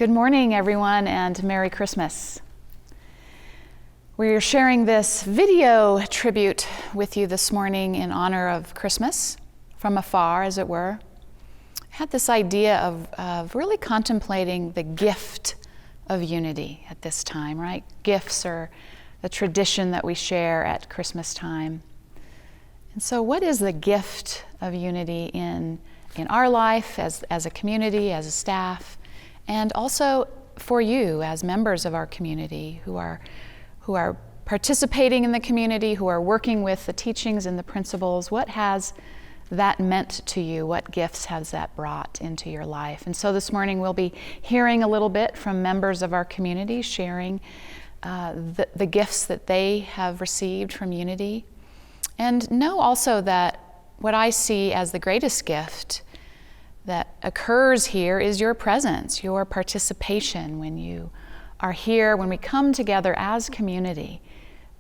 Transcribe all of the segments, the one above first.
Good morning, everyone, and Merry Christmas. We're sharing this video tribute with you this morning in honor of Christmas, from afar, as it were. I had this idea of really contemplating the gift of unity at this time, right? Gifts are the tradition that we share at Christmas time. And so what is the gift of unity in our life as a community, as a staff, and also for you as members of our community who are participating in the community, who are working with the teachings and the principles? What has that meant to you? What gifts has that brought into your life? And so this morning we'll be hearing a little bit from members of our community, sharing the gifts that they have received from unity. And know also that what I see as the greatest gift that occurs here is your presence, your participation when you are here, when we come together as community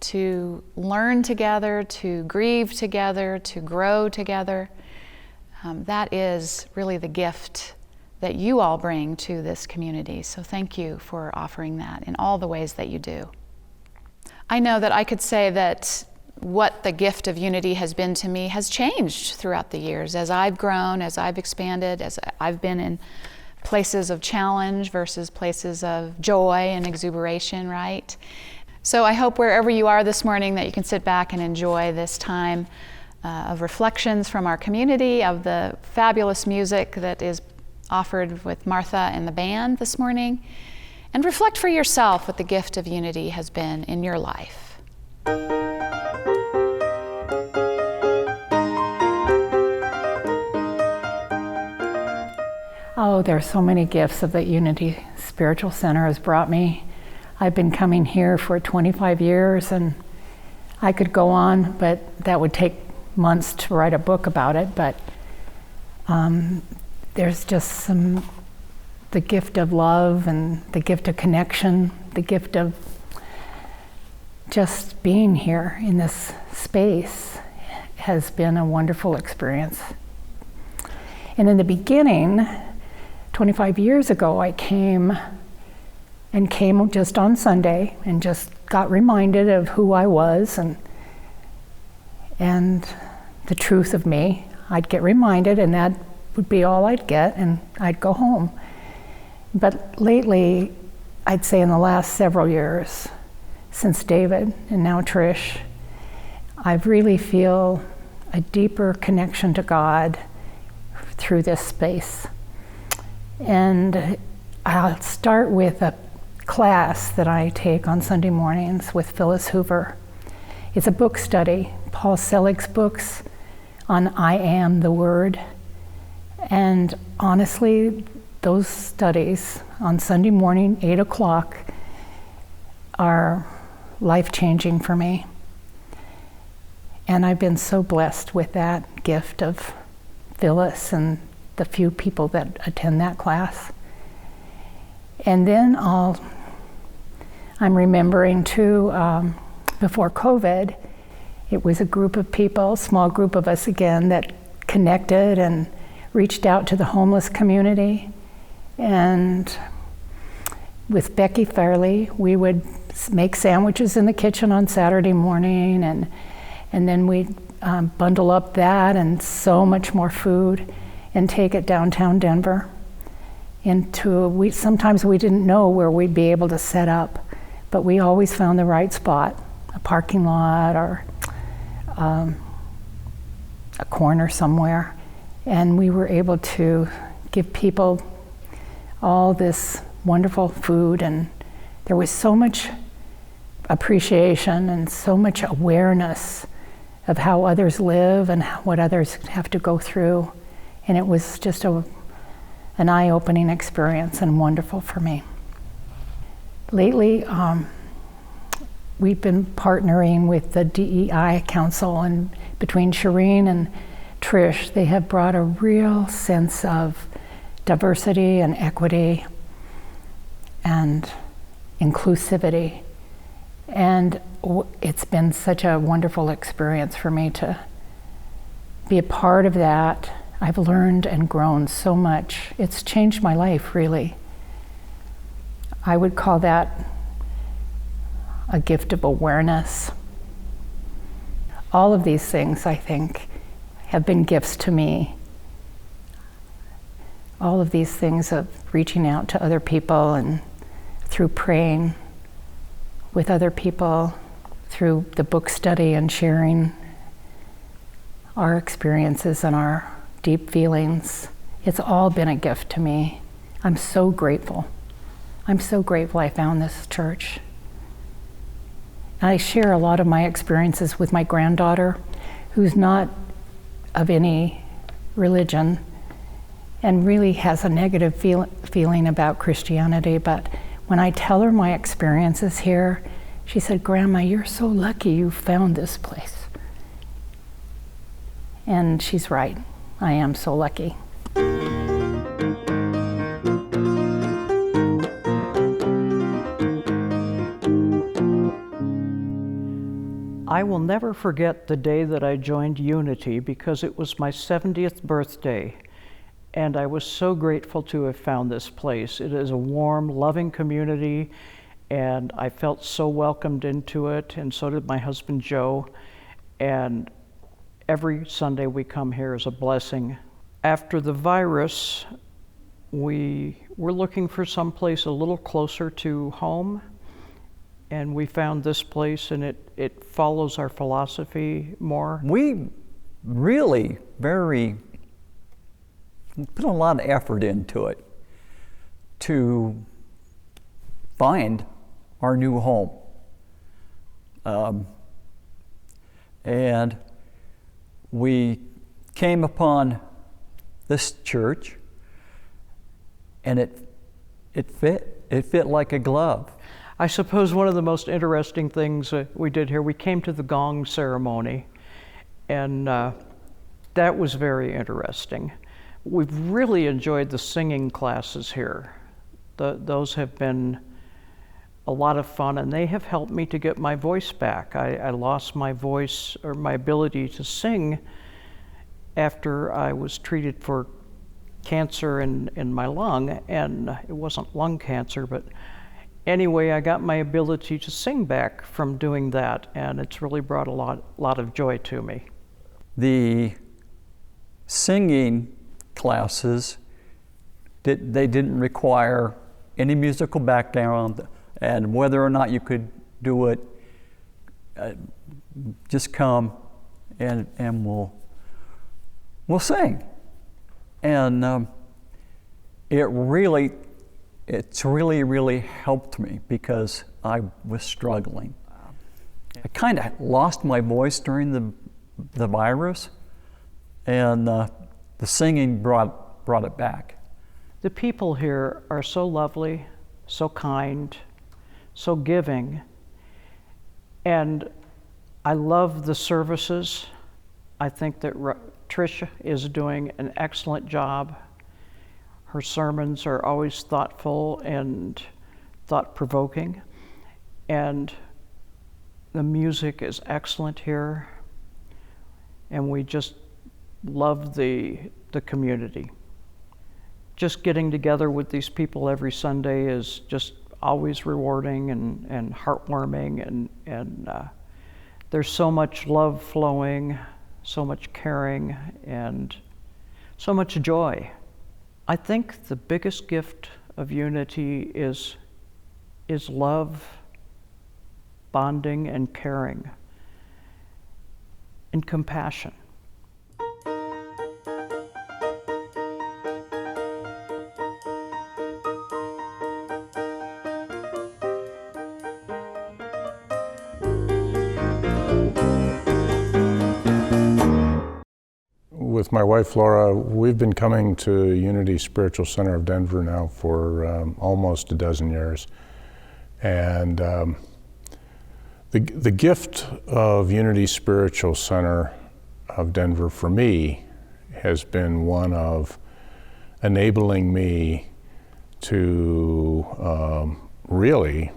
to learn together, to grieve together, to grow together. That is really the gift that you all bring to this community. So thank you for offering that in all the ways that you do. I know that I could say that what the gift of unity has been to me has changed throughout the years as I've grown, as I've expanded, as I've been in places of challenge versus places of joy and exuberation, right? So I hope wherever you are this morning that you can sit back and enjoy this time of reflections from our community, of the fabulous music that is offered with Martha and the band this morning, and reflect for yourself what the gift of unity has been in your life. Oh, there are so many gifts that Unity Spiritual Center has brought me. I've been coming here for 25 years, and I could go on, but that would take months to write a book about it. But there's just the gift of love and the gift of connection, the gift of just being here in this space has been a wonderful experience. And in the beginning, 25 years ago, I came just on Sunday and just got reminded of who I was and the truth of me. I'd get reminded, and that would be all I'd get, and I'd go home. But lately, I'd say in the last several years, since David and now Trish, I really feel a deeper connection to God through this space. And I'll start with a class that I take on Sunday mornings with Phyllis Hoover. It's a book study, Paul Selig's books on I Am the Word. And honestly, those studies on Sunday morning, 8 o'clock, are life-changing for me. And I've been so blessed with that gift of Phyllis and the few people that attend that class. And then I'm remembering too, before COVID, it was a group of people, small group of us again, that connected and reached out to the homeless community. And with Becky Fairley, we would make sandwiches in the kitchen on Saturday morning, and then we'd bundle up that and so much more food and take it downtown Denver. Sometimes we didn't know where we'd be able to set up, but we always found the right spot, a parking lot or a corner somewhere. And we were able to give people all this wonderful food, and there was so much appreciation and so much awareness of how others live and what others have to go through. And it was just an eye-opening experience and wonderful for me. Lately, we've been partnering with the DEI Council, and between Shireen and Trish, they have brought a real sense of diversity and equity and inclusivity. And it's been such a wonderful experience for me to be a part of that. I've learned and grown so much. It's changed my life, really. I would call that a gift of awareness. All of these things, I think, have been gifts to me. All of these things of reaching out to other people and through praying with other people, through the book study and sharing our experiences and our deep feelings. It's all been a gift to me. I'm so grateful. I'm so grateful I found this church. I share a lot of my experiences with my granddaughter, who's not of any religion and really has a negative feeling about Christianity. But when I tell her my experiences here, she said, "Grandma, you're so lucky you found this place." And she's right. I am so lucky. I will never forget the day that I joined Unity because it was my 70th birthday, and I was so grateful to have found this place. It is a warm, loving community, and I felt so welcomed into it, and so did my husband Joe, and every Sunday we come here is a blessing. After the virus, we were looking for some place a little closer to home, and we found this place, and it follows our philosophy more. We really put a lot of effort into it to find our new home. And we came upon this church, and it fit like a glove. I suppose one of the most interesting things we did here, we came to the gong ceremony, and that was very interesting. We've really enjoyed the singing classes here. Those have been a lot of fun, and they have helped me to get my voice back. I lost my voice, or my ability to sing, after I was treated for cancer in my lung, and it wasn't lung cancer, but anyway, I got my ability to sing back from doing that, and it's really brought a lot of joy to me. The singing classes, they didn't require any musical background, and whether or not you could do it, just come and we'll sing. And it's really helped me because I was struggling. I kind of lost my voice during the virus, and the singing brought it back. The people here are so lovely, so kind, so giving, and I love the services. I think that Tricia is doing an excellent job. Her sermons are always thoughtful and thought-provoking, and the music is excellent here, and we just love the community. Just getting together with these people every Sunday is just always rewarding and heartwarming, and there's so much love flowing, so much caring, and so much joy. I think the biggest gift of Unity is love, bonding, and caring, and compassion. With my wife Laura, we've been coming to Unity Spiritual Center of Denver now for almost a dozen years. And the gift of Unity Spiritual Center of Denver for me has been one of enabling me to really,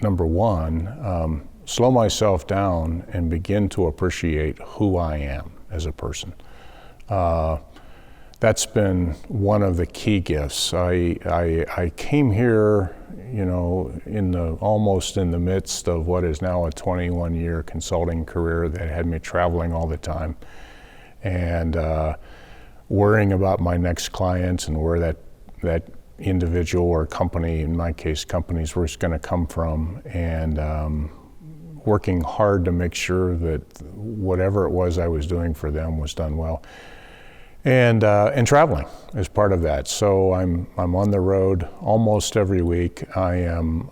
number one, slow myself down and begin to appreciate who I am as a person. that's been one of the key gifts. I came here, you know, almost in the midst of what is now a 21-year consulting career that had me traveling all the time, and worrying about my next clients and where that individual or company, in my case companies, were going to come from, and working hard to make sure that whatever it was I was doing for them was done well. And traveling is part of that. So I'm on the road almost every week. I am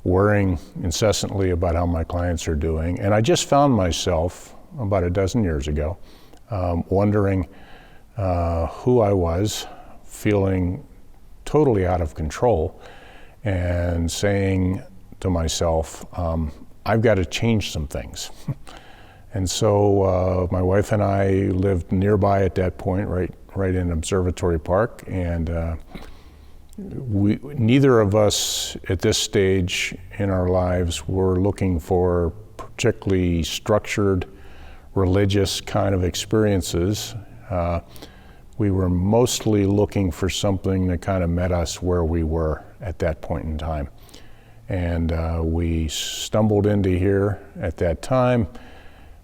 worrying incessantly about how my clients are doing. And I just found myself about a dozen years ago wondering who I was, feeling totally out of control, and saying to myself, I've got to change some things. And so my wife and I lived nearby at that point, right in Observatory Park, and neither of us at this stage in our lives were looking for particularly structured religious kind of experiences. We were mostly looking for something that kind of met us where we were at that point in time. And we stumbled into here at that time.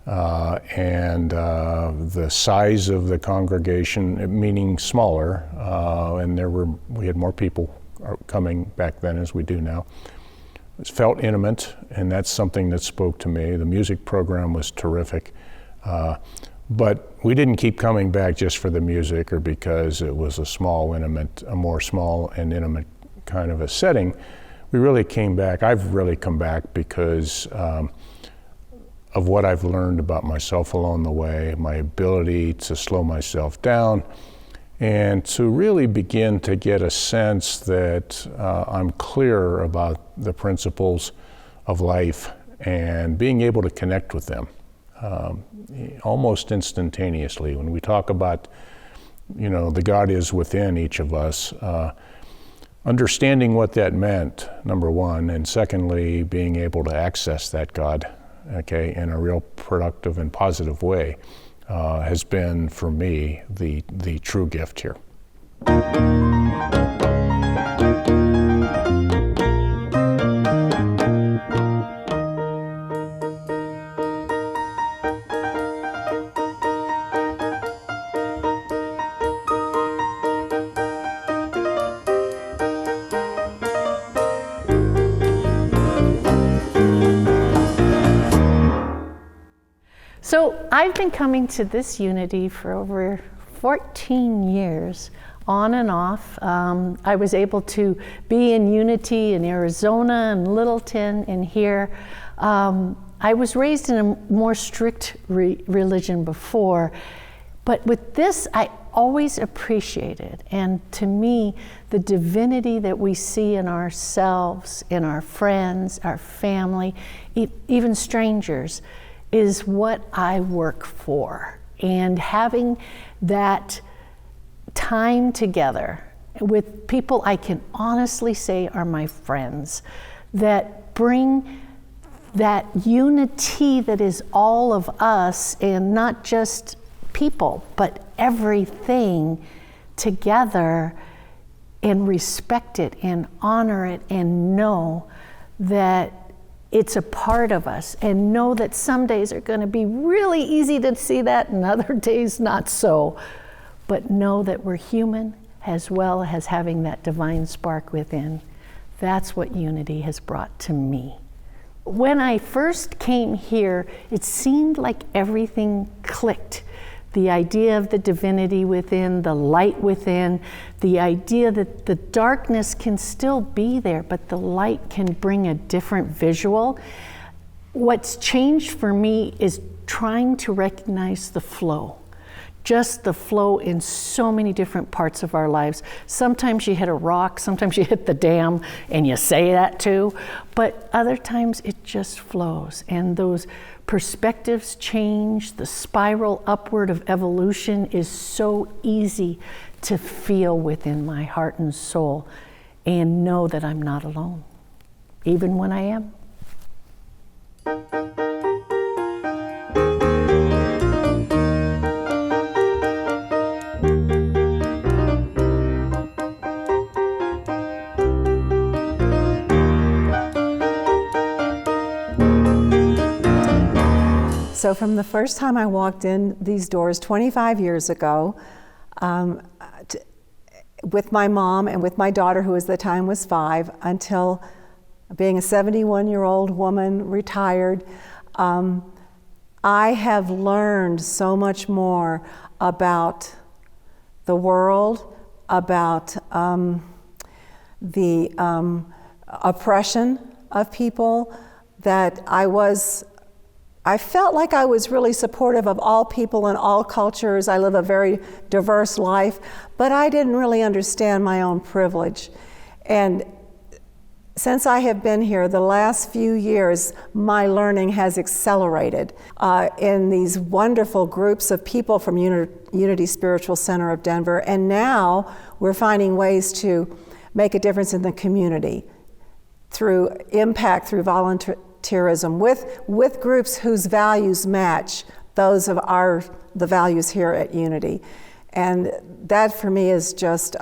And the size of the congregation, meaning smaller, and we had more people coming back then as we do now. It felt intimate, and that's something that spoke to me. The music program was terrific, but we didn't keep coming back just for the music or because it was a more small and intimate kind of a setting. We really came back. I've really come back because of what I've learned about myself along the way, my ability to slow myself down, and to really begin to get a sense that I'm clear about the principles of life and being able to connect with them almost instantaneously. When we talk about, you know, the God is within each of us, understanding what that meant, number one, and secondly, being able to access that God, okay, in a real productive and positive way, has been, for me, the true gift here. So I've been coming to this Unity for over 14 years, on and off. I was able to be in Unity in Arizona and Littleton and here. I was raised in a more strict religion before, but with this I always appreciated, and to me, the divinity that we see in ourselves, in our friends, our family, even strangers, is what I work for. And having that time together with people I can honestly say are my friends, that bring that unity that is all of us, and not just people, but everything together, and respect it and honor it and know that it's a part of us, and know that some days are going to be really easy to see that and other days not so. But know that we're human as well as having that divine spark within. That's what Unity has brought to me. When I first came here, it seemed like everything clicked. The idea of the divinity within, the light within, the idea that the darkness can still be there, but the light can bring a different visual. What's changed for me is trying to recognize the flow. Just the flow in so many different parts of our lives. Sometimes you hit a rock, sometimes you hit the dam, and you say that too, but other times it just flows, and those perspectives change. The spiral upward of evolution is so easy to feel within my heart and soul, and know that I'm not alone, even when I am. So from the first time I walked in these doors 25 years ago, with my mom and with my daughter, who at the time was 5, until being a 71-year-old woman, retired, I have learned so much more about the world, about the oppression of people, that I felt like I was really supportive of all people and all cultures. I live a very diverse life, but I didn't really understand my own privilege. And since I have been here, the last few years, my learning has accelerated in these wonderful groups of people from Unity Spiritual Center of Denver. And now we're finding ways to make a difference in the community through impact, through volunteerism, with groups whose values match those of the values here at Unity. And that for me is just,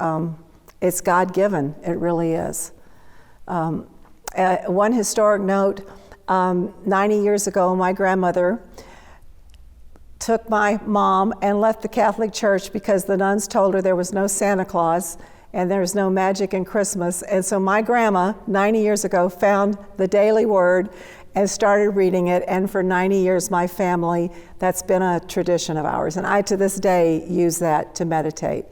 it's God-given, it really is. One historic note, 90 years ago, my grandmother took my mom and left the Catholic Church because the nuns told her there was no Santa Claus and there was no magic in Christmas. And so my grandma, 90 years ago, found the Daily Word and started reading it. And for 90 years, my family, that's been a tradition of ours. And I, to this day, use that to meditate.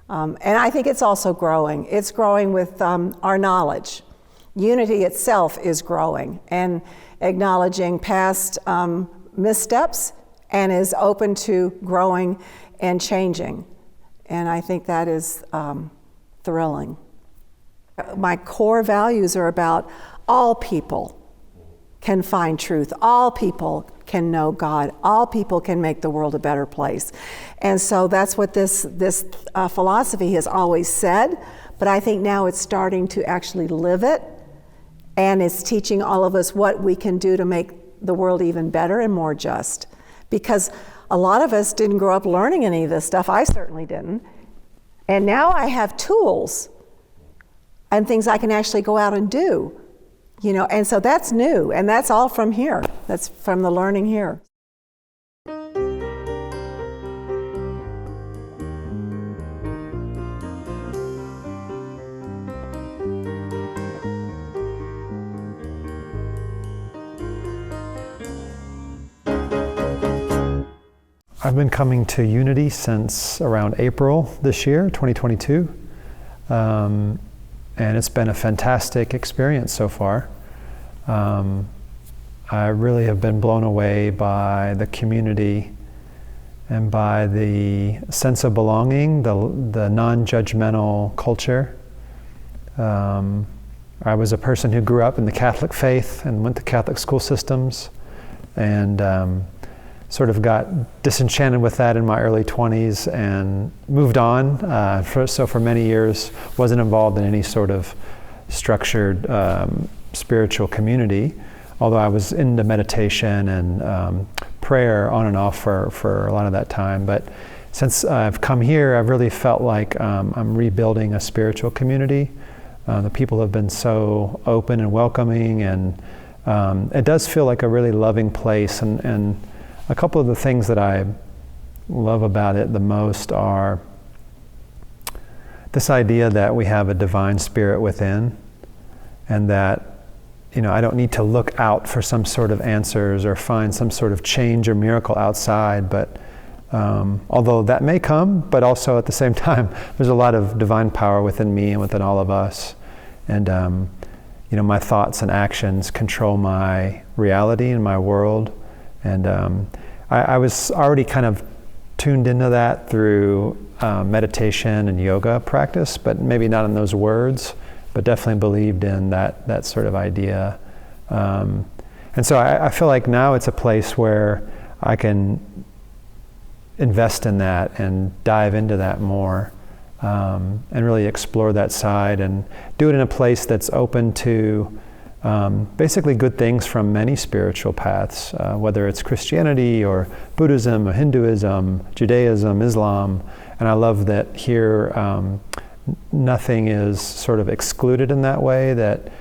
And I think it's also growing. It's growing with our knowledge. Unity itself is growing and acknowledging past missteps and is open to growing and changing. And I think that is thrilling. My core values are about all people can find truth. All people can know God. All people can make the world a better place. And so that's what this philosophy has always said, but I think now it's starting to actually live it, and it's teaching all of us what we can do to make the world even better and more just. Because a lot of us didn't grow up learning any of this stuff. I certainly didn't. And now I have tools and things I can actually go out and do. You know, and so that's new, and that's all from here. That's from the learning here. I've been coming to Unity since around April this year, 2022. And it's been a fantastic experience so far. I really have been blown away by the community and by the sense of belonging, the non-judgmental culture. I was a person who grew up in the Catholic faith and went to Catholic school systems, and sort of got disenchanted with that in my early 20s and moved on. So for many years, wasn't involved in any sort of structured spiritual community, although I was into meditation and prayer on and off for a lot of that time. But since I've come here, I've really felt like I'm rebuilding a spiritual community. The people have been so open and welcoming, and it does feel like a really loving place. And a couple of the things that I love about it the most are this idea that we have a divine spirit within, and that, you know, I don't need to look out for some sort of answers or find some sort of change or miracle outside, but although that may come, but also at the same time, there's a lot of divine power within me and within all of us. And you know, my thoughts and actions control my reality and my world. And I was already kind of tuned into that through meditation and yoga practice, but maybe not in those words, but definitely believed in that sort of idea. And so I feel like now it's a place where I can invest in that and dive into that more, and really explore that side and do it in a place that's open to basically good things from many spiritual paths, whether it's Christianity or Buddhism or Hinduism, Judaism, Islam. And I love that here nothing is sort of excluded in that way, that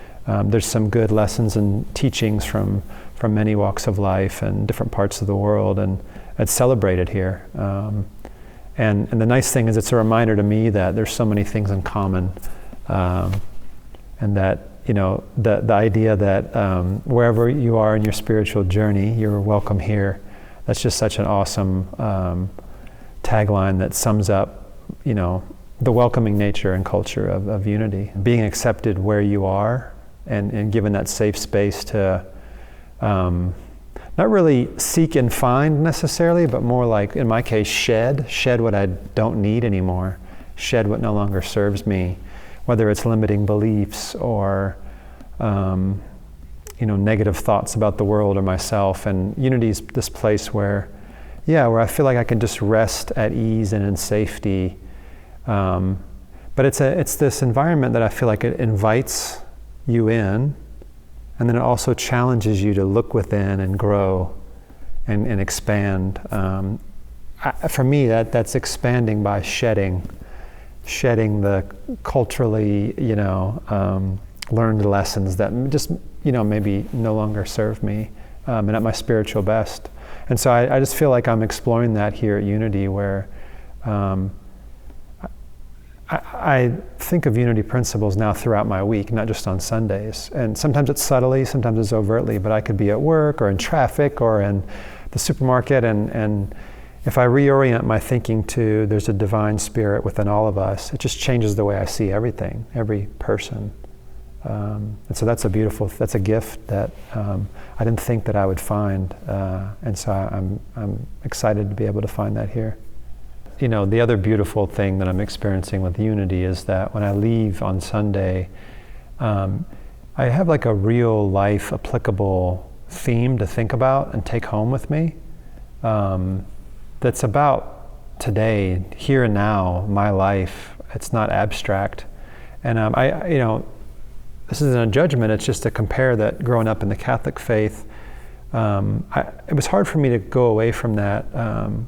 there's some good lessons and teachings from from many walks of life and different parts of the world, and it's celebrated here. And the nice thing is it's a reminder to me that there's so many things in common, and that, you know, the idea that wherever you are in your spiritual journey, you're welcome here. That's just such an awesome tagline that sums up, you know, the welcoming nature and culture of Unity. Being accepted where you are and given that safe space to not really seek and find necessarily, but more like, in my case, shed what I don't need anymore, shed what no longer serves me, whether it's limiting beliefs or you know, negative thoughts about the world or myself. And Unity's this place where I feel like I can just rest at ease and in safety. But it's this environment that I feel like it invites you in, and then it also challenges you to look within and grow and expand. For me, that's expanding by shedding the culturally, you know, learned lessons that just, you know, maybe no longer serve me and at my spiritual best. And so I just feel like I'm exploring that here at Unity, where I think of Unity principles now throughout my week, not just on Sundays. And sometimes it's subtly, sometimes it's overtly, but I could be at work or in traffic or in the supermarket, and if I reorient my thinking to there's a divine spirit within all of us, it just changes the way I see everything, every person. And so that's a gift that I didn't think that I would find, and so I'm excited to be able to find that here. You know, the other beautiful thing that I'm experiencing with Unity is that when I leave on Sunday, I have like a real life applicable theme to think about and take home with me. That's about today, here and now, my life. It's not abstract, and you know, this isn't a judgment. It's just to compare that growing up in the Catholic faith. It was hard for me to go away from that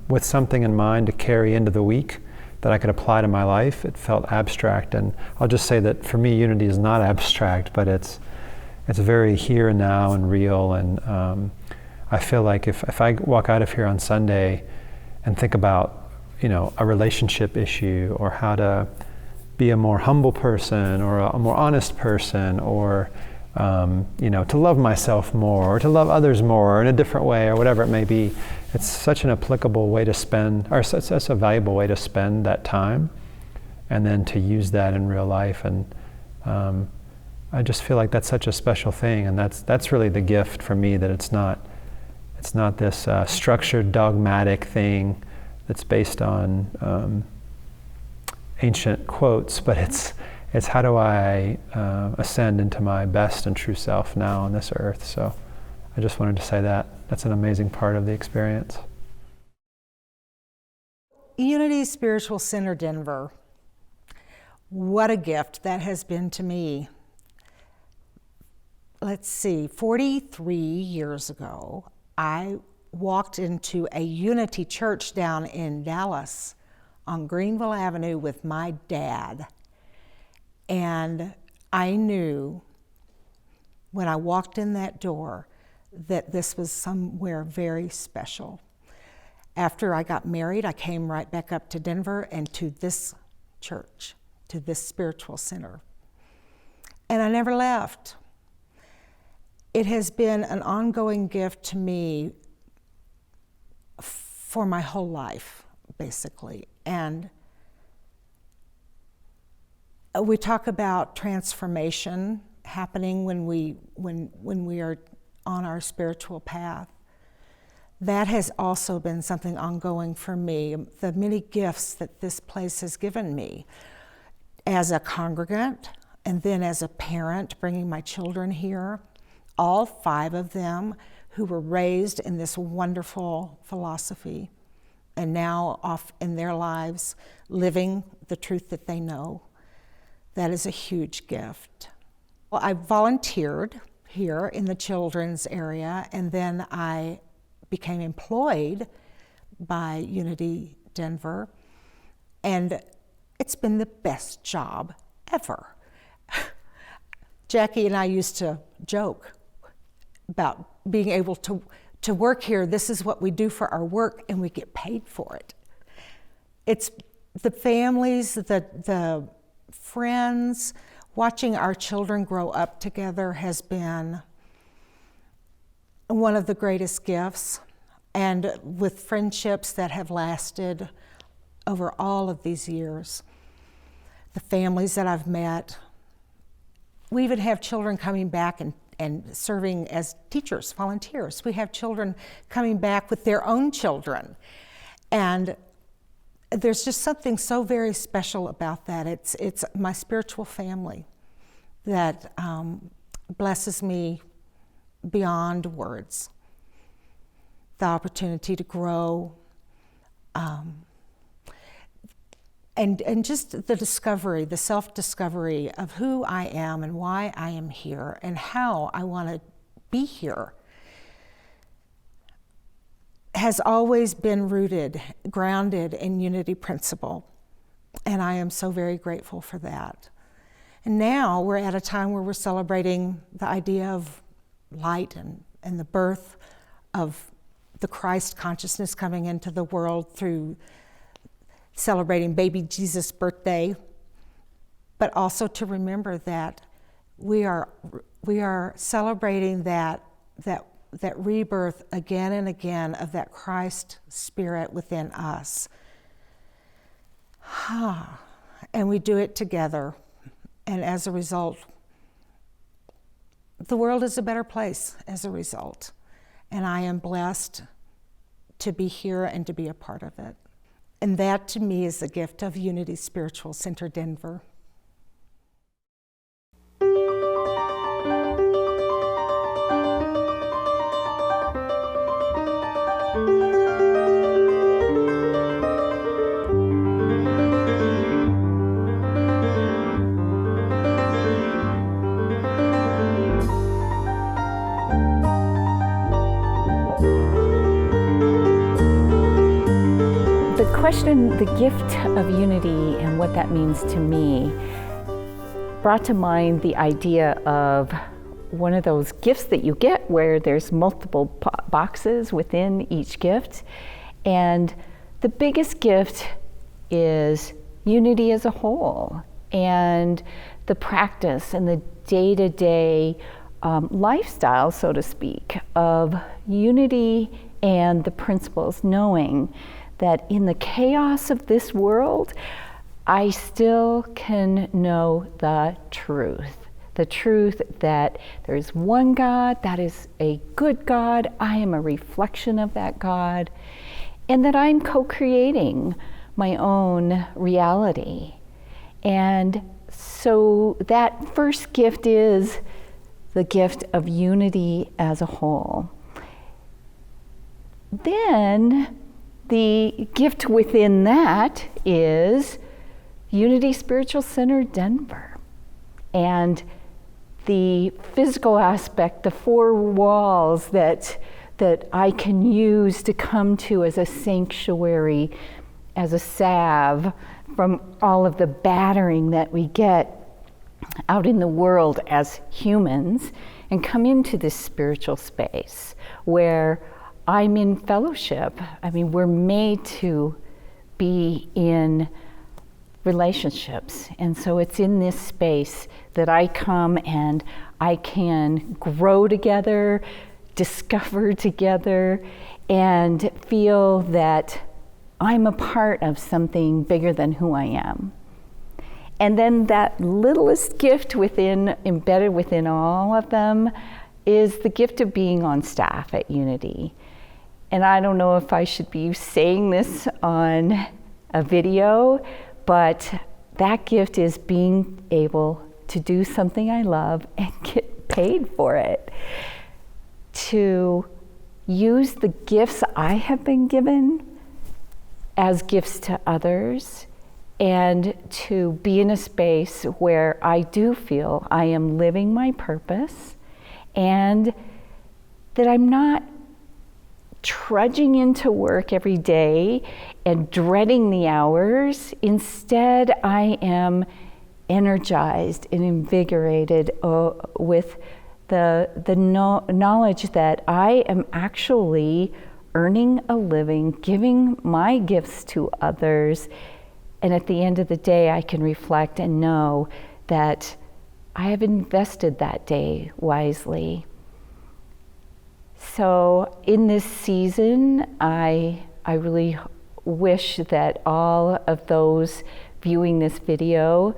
with something in mind to carry into the week that I could apply to my life. It felt abstract, and I'll just say that for me, Unity is not abstract, but it's very here and now and real. And I feel like if I walk out of here on Sunday and think about, you know, a relationship issue, or how to be a more humble person or a more honest person, or you know, to love myself more or to love others more in a different way, or whatever it may be, it's such an applicable way to spend, or such a valuable way to spend that time, and then to use that in real life. And I just feel like that's such a special thing, and that's really the gift for me, that it's not this structured, dogmatic thing that's based on ancient quotes, but it's how do I ascend into my best and true self now on this earth. So I just wanted to say that. That's an amazing part of the experience. Unity Spiritual Center Denver. What a gift that has been to me. Let's see, 43 years ago, I walked into a Unity church down in Dallas on Greenville Avenue with my dad. And I knew when I walked in that door that this was somewhere very special. After I got married, I came right back up to Denver and to this church, to this spiritual center. And I never left. It has been an ongoing gift to me for my whole life, basically. And we talk about transformation happening when we are on our spiritual path. That has also been something ongoing for me. The many gifts that this place has given me as a congregant, and then as a parent bringing my children here, all 5 of them who were raised in this wonderful philosophy, and now off in their lives living the truth that they know. That is a huge gift. Well, I volunteered here in the children's area, and then I became employed by Unity Denver, and it's been the best job ever. Jackie and I used to joke about being able to work here. This is what we do for our work, and we get paid for it. It's the families, the friends, watching our children grow up together has been one of the greatest gifts, and with friendships that have lasted over all of these years. The families that I've met, we even have children coming back and serving as teachers, volunteers. We have children coming back with their own children. And there's just something so very special about that. It's my spiritual family that blesses me beyond words. The opportunity to grow, and just the discovery, the self-discovery of who I am and why I am here and how I want to be here has always been rooted, grounded in unity principle. And I am so very grateful for that. And now we're at a time where we're celebrating the idea of light and the birth of the Christ consciousness coming into the world through celebrating baby Jesus' birthday, but also to remember that we are celebrating that rebirth again and again of that Christ spirit within us. And we do it together. And as a result, the world is a better place as a result. And I am blessed to be here and to be a part of it. And that to me is the gift of Unity Spiritual Center Denver. Question, the gift of unity and what that means to me, brought to mind the idea of one of those gifts that you get where there's multiple boxes within each gift. And the biggest gift is unity as a whole, and the practice and the day-to-day lifestyle, so to speak, of unity and the principles, knowing that in the chaos of this world, I still can know the truth that there is one God, that is a good God, I am a reflection of that God, and that I'm co-creating my own reality. And so that first gift is the gift of unity as a whole. Then the gift within that is Unity Spiritual Center Denver. And the physical aspect, the four walls that I can use to come to as a sanctuary, as a salve from all of the battering that we get out in the world as humans, and come into this spiritual space where I'm in fellowship. I mean, we're made to be in relationships. And so it's in this space that I come and I can grow together, discover together, and feel that I'm a part of something bigger than who I am. And then that littlest gift embedded within all of them is the gift of being on staff at Unity. And I don't know if I should be saying this on a video, but that gift is being able to do something I love and get paid for it. To use the gifts I have been given as gifts to others, and to be in a space where I do feel I am living my purpose, and that I'm not trudging into work every day and dreading the hours. Instead, I am energized and invigorated with the knowledge that I am actually earning a living, giving my gifts to others, and at the end of the day, I can reflect and know that I have invested that day wisely. So in this season, I really wish that all of those viewing this video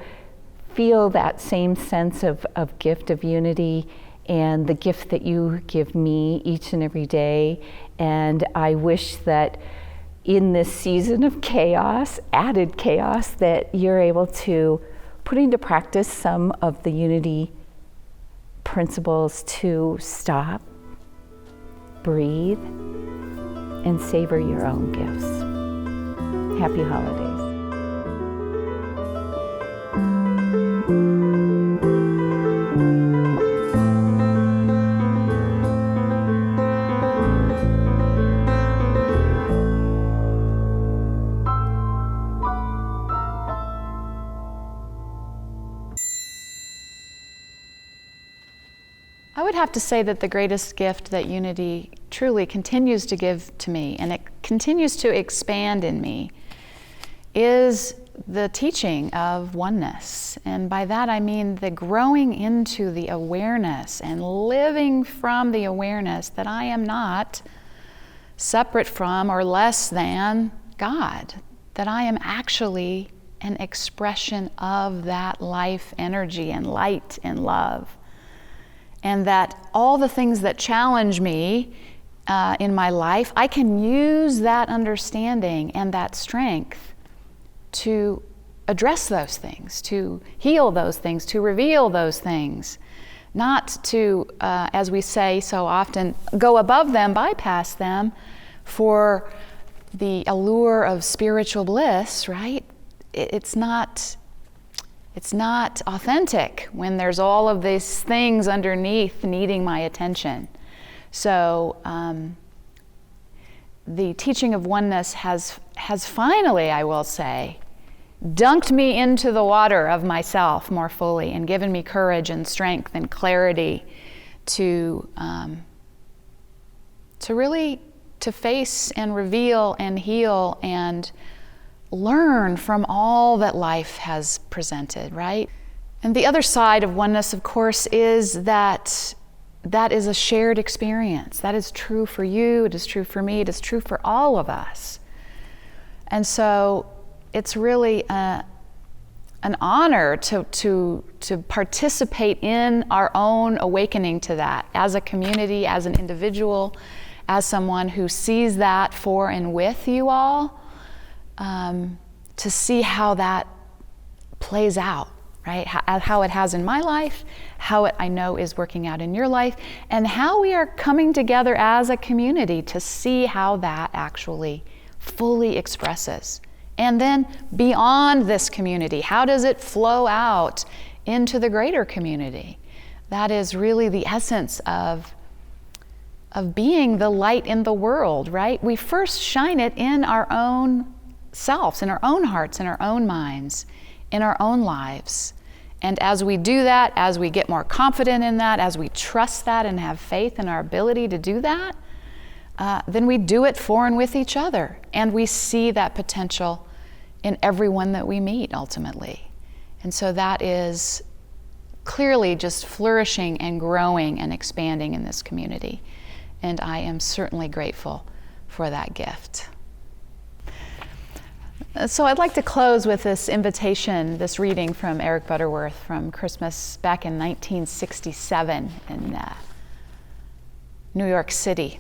feel that same sense of gift of unity and the gift that you give me each and every day. And I wish that in this season of chaos, added chaos, that you're able to put into practice some of the unity principles to stop, breathe, and savor your own gifts. Happy holidays. I would have to say that the greatest gift that unity truly continues to give to me, and it continues to expand in me, is the teaching of oneness. And by that I mean the growing into the awareness and living from the awareness that I am not separate from or less than God, that I am actually an expression of that life energy and light and love. And that all the things that challenge me in my life, I can use that understanding and that strength to address those things, to heal those things, to reveal those things, not to, as we say so often, go above them, bypass them for the allure of spiritual bliss, right? It's not authentic when there's all of these things underneath needing my attention. So the teaching of oneness has finally, I will say, dunked me into the water of myself more fully and given me courage and strength and clarity to really to face and reveal and heal and learn from all that life has presented, right? And the other side of oneness, of course, is that is a shared experience. That is true for you, it is true for me, it is true for all of us. And so it's really an honor to participate in our own awakening to that as a community, as an individual, as someone who sees that for and with you all. To see how that plays out, right? How it has in my life, how it I know is working out in your life, and how we are coming together as a community to see how that actually fully expresses. And then beyond this community, how does it flow out into the greater community? That is really the essence of being the light in the world, right? We first shine it in our own selves, in our own hearts, in our own minds, in our own lives. And as we do that, as we get more confident in that, as we trust that and have faith in our ability to do that, then we do it for and with each other. And we see that potential in everyone that we meet ultimately. And so that is clearly just flourishing and growing and expanding in this community. And I am certainly grateful for that gift. So I'd like to close with this invitation, this reading from Eric Butterworth from Christmas back in 1967 in New York City.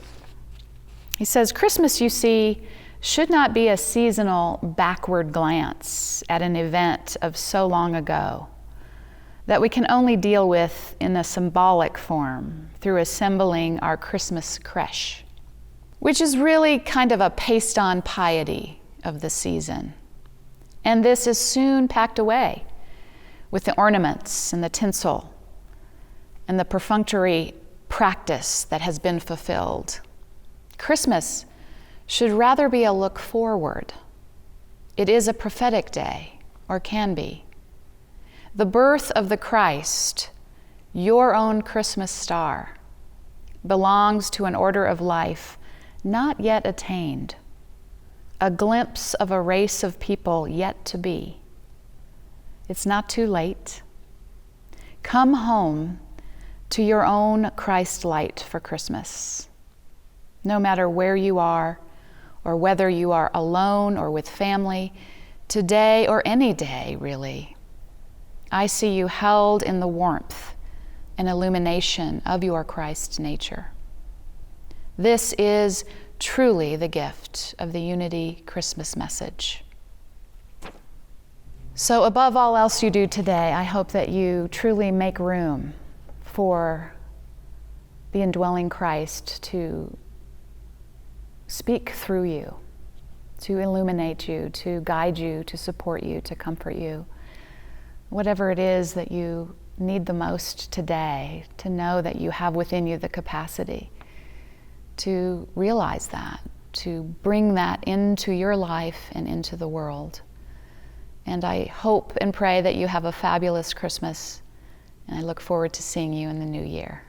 He says, "Christmas, you see, should not be a seasonal backward glance at an event of so long ago that we can only deal with in a symbolic form through assembling our Christmas creche, which is really kind of a paste-on piety of the season. And this is soon packed away with the ornaments and the tinsel and the perfunctory practice that has been fulfilled. Christmas should rather be a look forward. It is a prophetic day, or can be. The birth of the Christ your own Christmas star, belongs to an order of life not yet attained, a glimpse of a race of people yet to be. It's not too late. Come home to your own Christ light for Christmas. No matter where you are, or whether you are alone or with family, today or any day, really, I see you held in the warmth and illumination of your Christ nature. This is truly the gift of the Unity Christmas message. So above all else you do today, I hope that you truly make room for the indwelling Christ to speak through you, to illuminate you, to guide you, to support you, to comfort you. Whatever it is that you need the most today, to know that you have within you the capacity to realize that, to bring that into your life and into the world. And I hope and pray that you have a fabulous Christmas, and I look forward to seeing you in the new year.